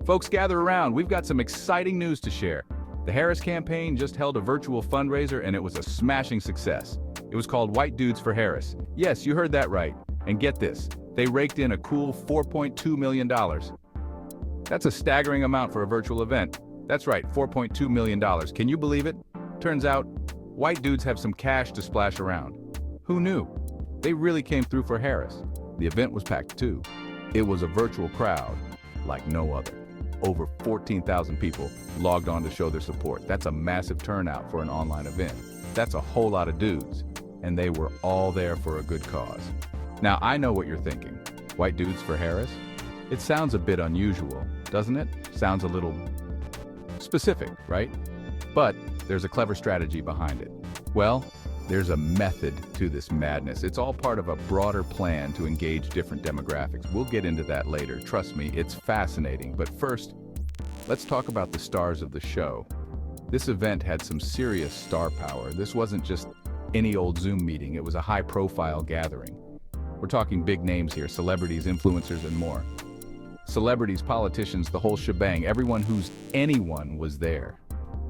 Folks, gather around. We've got some exciting news to share. The Harris campaign just held a virtual fundraiser and it was a smashing success. It was called White Dudes for Harris. Yes, you heard that right. And get this, they raked in a cool $4.2 million. That's a staggering amount for a virtual event. That's right, $4.2 million. Can you believe it? Turns out, white dudes have some cash to splash around. Who knew? They really came through for Harris. The event was packed too. It was a virtual crowd like no other. Over 14,000 people logged on to show their support. That's a massive turnout for an online event. That's a whole lot of dudes, and they were all there for a good cause. Now, I know what you're thinking. White dudes for Harris? It sounds a bit unusual, doesn't it? Sounds a little specific, right? But there's a clever strategy behind it. Well, there's a method to this madness. It's all part of a broader plan to engage different demographics. We'll get into that later. Trust me, it's fascinating. But first, let's talk about the stars of the show. This event had some serious star power. This wasn't just any old Zoom meeting. It was a high-profile gathering. We're talking big names here, celebrities, influencers, and more. Celebrities, politicians, the whole shebang, anyone was there.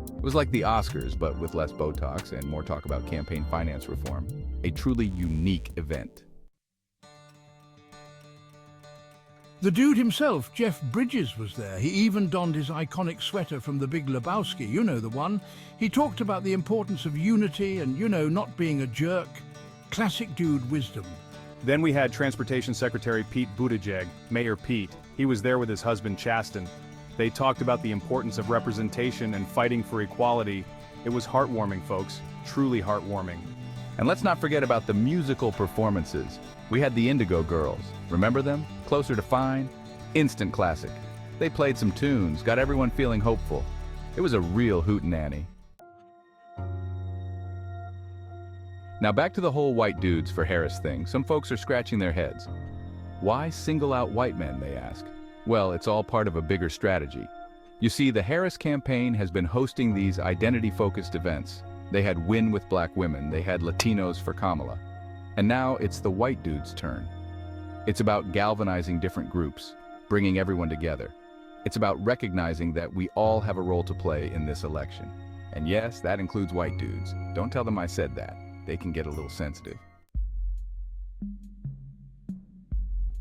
It was like the Oscars, but with less Botox and more talk about campaign finance reform. A truly unique event. The dude himself, Jeff Bridges, was there. He even donned his iconic sweater from The Big Lebowski, you know the one. He talked about the importance of unity and, not being a jerk. Classic dude wisdom. Then we had Transportation Secretary Pete Buttigieg, Mayor Pete. He was there with his husband Chasten. They talked about the importance of representation and fighting for equality. It was heartwarming, folks, truly heartwarming. And let's not forget about the musical performances. We had the Indigo Girls. Remember them? Closer to Fine? Instant classic. They played some tunes, got everyone feeling hopeful. It was a real hootenanny. Now back to the whole white dudes for Harris thing. Some folks are scratching their heads. Why single out white men, they ask? Well, it's all part of a bigger strategy. You see, the Harris campaign has been hosting these identity-focused events. They had Win with Black Women, they had Latinos for Kamala. And now it's the white dude's turn. It's about galvanizing different groups, bringing everyone together. It's about recognizing that we all have a role to play in this election. And yes, that includes white dudes. Don't tell them I said that. They can get a little sensitive.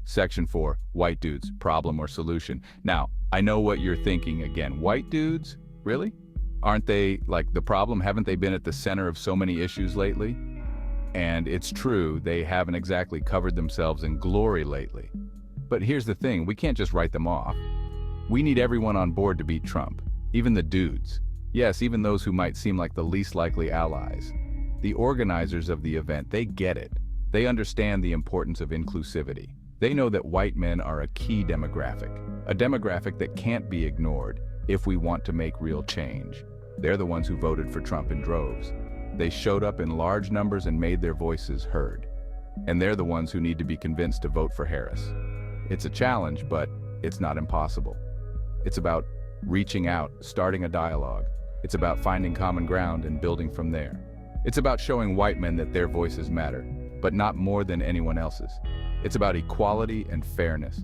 Section 4, white dudes, problem or solution. Now, I know what you're thinking again. White dudes? Really? Aren't they like the problem? Haven't they been at the center of so many issues lately? And it's true, they haven't exactly covered themselves in glory lately. But here's the thing, we can't just write them off. We need everyone on board to beat Trump, even the dudes. Yes, even those who might seem like the least likely allies. The organizers of the event, they get it. They understand the importance of inclusivity. They know that white men are a key demographic, a demographic that can't be ignored if we want to make real change. They're the ones who voted for Trump in droves. They showed up in large numbers and made their voices heard. And they're the ones who need to be convinced to vote for Harris. It's a challenge, but it's not impossible. It's about reaching out, starting a dialogue. It's about finding common ground and building from there. It's about showing white men that their voices matter, but not more than anyone else's. It's about equality and fairness.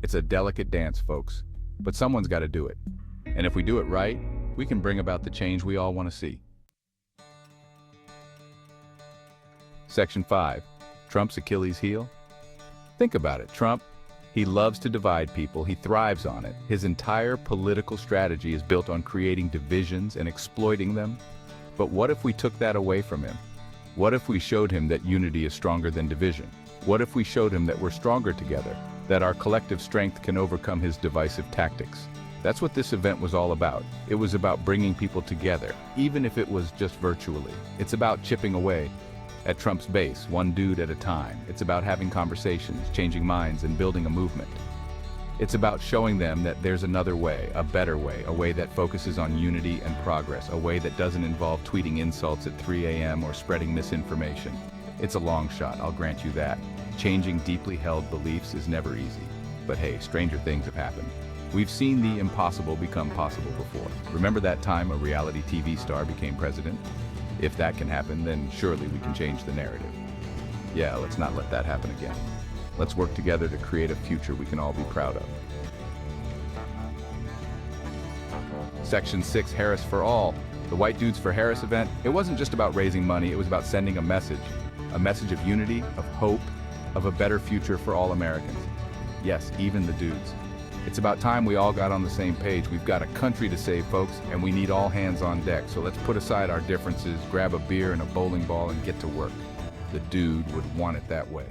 It's a delicate dance, folks, but someone's got to do it. And if we do it right, we can bring about the change we all want to see. Section 5, Trump's Achilles heel. Think about it, Trump. He loves to divide people, he thrives on it. His entire political strategy is built on creating divisions and exploiting them. But what if we took that away from him? What if we showed him that unity is stronger than division? What if we showed him that we're stronger together, that our collective strength can overcome his divisive tactics? That's what this event was all about. It was about bringing people together, even if it was just virtually. It's about chipping away at Trump's base, one dude at a time. It's about having conversations, changing minds, and building a movement. It's about showing them that there's another way, a better way, a way that focuses on unity and progress, a way that doesn't involve tweeting insults at 3 a.m. or spreading misinformation. It's a long shot, I'll grant you that. Changing deeply held beliefs is never easy. But hey, stranger things have happened. We've seen the impossible become possible before. Remember that time a reality TV star became president? If that can happen, then surely we can change the narrative. Yeah, let's not let that happen again. Let's work together to create a future we can all be proud of. Section 6 Harris for All, the White Dudes for Harris event, it wasn't just about raising money, it was about sending a message of unity, of hope, of a better future for all Americans. Yes, even the dudes. It's about time we all got on the same page. We've got a country to save, folks, and we need all hands on deck. So let's put aside our differences, grab a beer and a bowling ball, and get to work. The dude would want it that way.